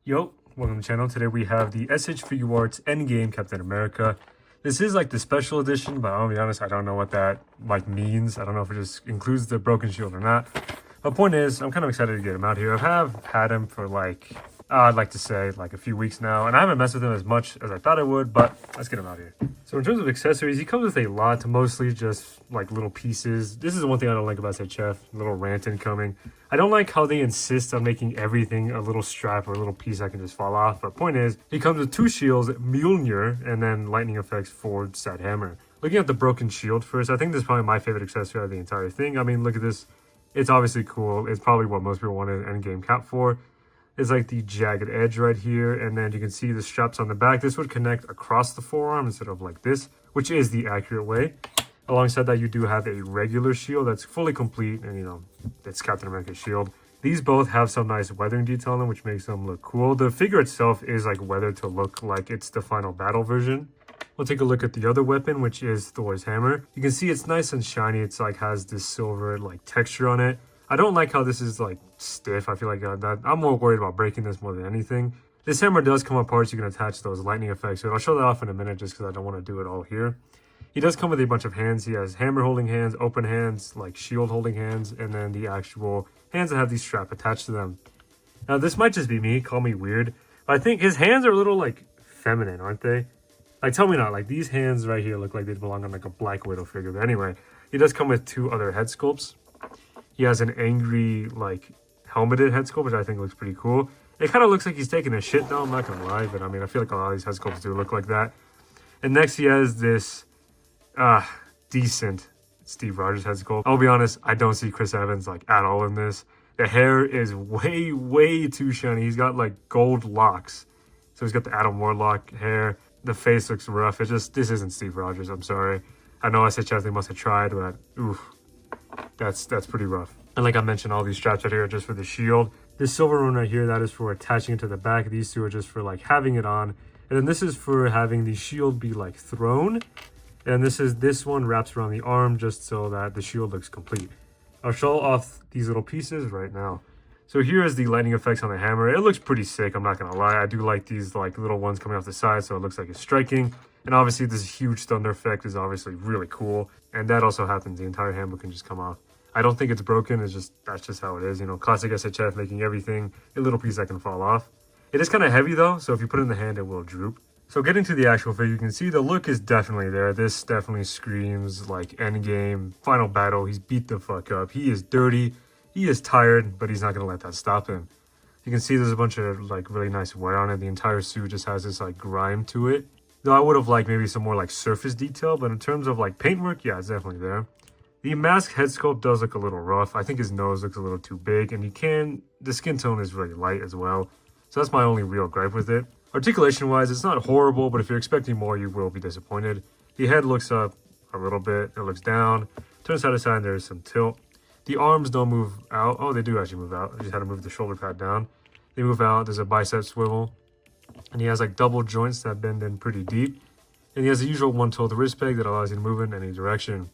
Yo, welcome to the channel. Today we have the SHFiguarts Endgame Captain America. This is like the special edition, but I'll be honest, I don't know what that means. I don't know if it just includes the broken shield or not. But point is, I'm kind of excited to get him out here. I have had him for I'd like to say a few weeks now, and I haven't messed with him as much as I thought I would, but let's get him out here. So in terms of accessories, he comes with a lot, mostly just like little pieces. This is the one thing I don't like about SHF, little rant incoming. I don't like how they insist on making everything a little strap or a little piece that can just fall off. But point is, he comes with two shields, Mjolnir, and then lightning effects forward side hammer. Looking at the broken shield first, I think this is probably my favorite accessory out of the entire thing. I mean, look at this. It's obviously cool. It's probably what most people wanted an endgame cap for. It's like the jagged edge right here, and then you can see the straps on the back. This would connect across the forearm instead of like this, which is the accurate way. Alongside that, you do have a regular shield that's fully complete, and that's Captain America's shield. These both have some nice weathering detail on them, which makes them look cool. The figure itself is like weathered to look like it's the final battle version. We'll take a look at the other weapon, which is Thor's hammer. You can see it's nice and shiny. It's has this silver texture on it. I don't like how this is stiff. I feel like I'm more worried about breaking this more than anything. This hammer does come apart, so you can attach those lightning effects. So I'll show that off in a minute just because I don't want to do it all here. He does come with a bunch of hands. He has hammer holding hands, open hands, shield holding hands, and then the actual hands that have these strap attached to them. Now this might just be me, call me weird, but I think his hands are a little feminine, aren't they? Tell me not, these hands right here look like they belong on a Black Widow figure. But anyway, he does come with two other head sculpts. He has an angry, helmeted head sculpt, which I think looks pretty cool. It kind of looks like he's taking a shit though, I'm not gonna lie, but I mean, I feel like a lot of these head sculpts do look like that. And next he has this, decent Steve Rogers head sculpt. I'll be honest, I don't see Chris Evans, at all in this. The hair is way, way too shiny. He's got, gold locks. So he's got the Adam Warlock hair. The face looks rough. This isn't Steve Rogers, I'm sorry. I know SHF, they must have tried, but, oof. That's pretty rough. And like I mentioned, all these straps right here are just for the shield. This silver one right here, that is for attaching it to the back. These two are just for having it on. And then this is for having the shield be thrown. And this one wraps around the arm just so that the shield looks complete. I'll show off these little pieces right now. So here is the lightning effects on the hammer. It looks pretty sick, I'm not gonna lie. I do like these little ones coming off the side, so it looks like it's striking. And obviously this huge thunder effect is obviously really cool. And that also happens. The entire hammer can just come off. I don't think it's broken. That's just how it is. Classic SHF, making everything a little piece that can fall off. It is kind of heavy though, so if you put it in the hand, it will droop. So getting to the actual figure, you can see the look is definitely there. This definitely screams Endgame, final battle. He's beat the fuck up. He is dirty. He is tired, but he's not going to let that stop him. You can see there's a bunch of really nice wear on it. The entire suit just has this grime to it. Though I would have liked maybe some more surface detail, but in terms of paintwork, yeah, it's definitely there. The mask head sculpt does look a little rough. I think his nose looks a little too big, and the skin tone is really light as well. So that's my only real gripe with it. Articulation wise, it's not horrible, but if you're expecting more, you will be disappointed. The head looks up a little bit, it looks down, turns side to side, there's some tilt. The arms don't move out. Oh, they do actually move out. I just had to move the shoulder pad down. They move out, there's a bicep swivel. And he has double joints that bend in pretty deep. And he has the usual one-toed wrist peg that allows you to move in any direction.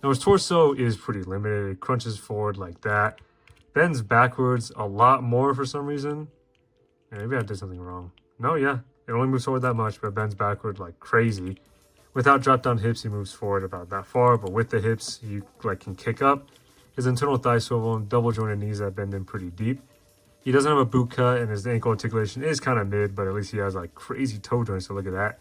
Now his torso is pretty limited. It crunches forward like that. Bends backwards a lot more for some reason. Yeah, maybe I did something wrong. No, yeah. It only moves forward that much, but bends backward like crazy. Without drop-down hips, he moves forward about that far. But with the hips, you can kick up. His internal thigh swivel and double jointed knees that bend in pretty deep. He doesn't have a boot cut, and his ankle articulation is kind of mid, but at least he has crazy toe joints, so look at that.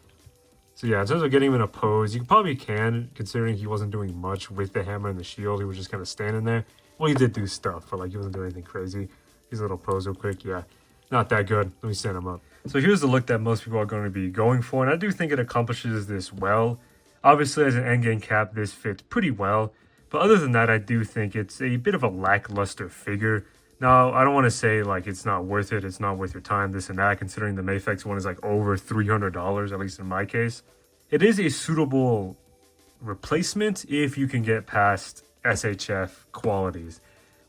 So yeah, in terms of getting him in a pose, you probably can, considering he wasn't doing much with the hammer and the shield. He was just kind of standing there. Well, he did do stuff, but he wasn't doing anything crazy. Here's a little pose real quick. Yeah, not that good. Let me stand him up. So here's the look that most people are going to be going for, and I do think it accomplishes this well. Obviously, as an endgame cap, this fits pretty well. But other than that, I do think it's a bit of a lackluster figure. Now, I don't want to say it's not worth it, it's not worth your time, this and that, considering the Mayfex one is over $300, at least in my case. It is a suitable replacement if you can get past SHF qualities.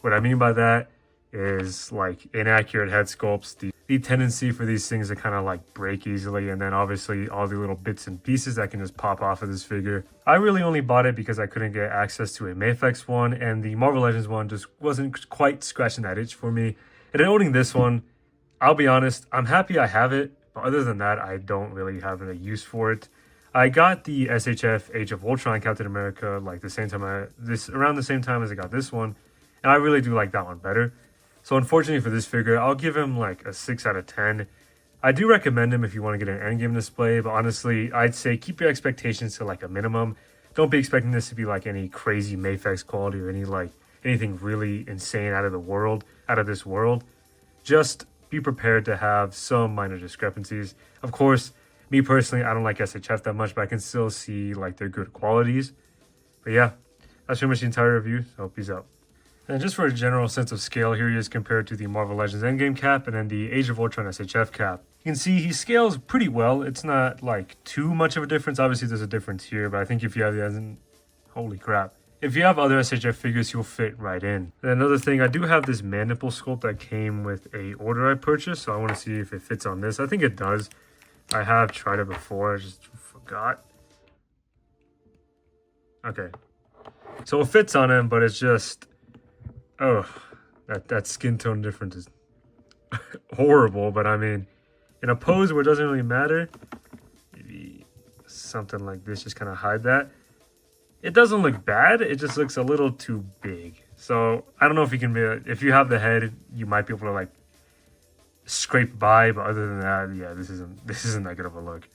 What I mean by that is inaccurate head sculpts, the tendency for these things to kind of break easily, and then obviously all the little bits and pieces that can just pop off of this figure. I really only bought it because I couldn't get access to a Mayfex one, and the Marvel Legends one just wasn't quite scratching that itch for me. And then owning this one, I'll be honest, I'm happy I have it, but other than that, I don't really have a use for it. I got the SHF Age of Ultron Captain America like the same time around the same time as I got this one, and I really do like that one better. So unfortunately for this figure, I'll give him like a 6 out of 10. I do recommend him if you want to get an Endgame display, but honestly, I'd say keep your expectations to like a minimum. Don't be expecting this to be like any crazy Mayfex quality or anything really insane out of this world. Just be prepared to have some minor discrepancies. Of course, me personally, I don't like SHF that much, but I can still see like their good qualities. But yeah, that's pretty much the entire review, so peace out. And just for a general sense of scale, here he is compared to the Marvel Legends Endgame cap and then the Age of Ultron SHF cap. You can see he scales pretty well. It's not like too much of a difference. Obviously, there's a difference here, but I think if you have the holy crap. If you have other SHF figures, you'll fit right in. And another thing, I do have this mandible sculpt that came with a order I purchased, so I want to see if it fits on this. I think it does. I have tried it before, I just forgot. Okay. So it fits on him, but it's just... oh, that skin tone difference is horrible, but I mean, in a pose where it doesn't really matter, maybe something like this just kind of hide that. It doesn't look bad, it just looks a little too big. So I don't know if you can if you have the head, you might be able to like scrape by, but other than that, yeah, this isn't that good of a look.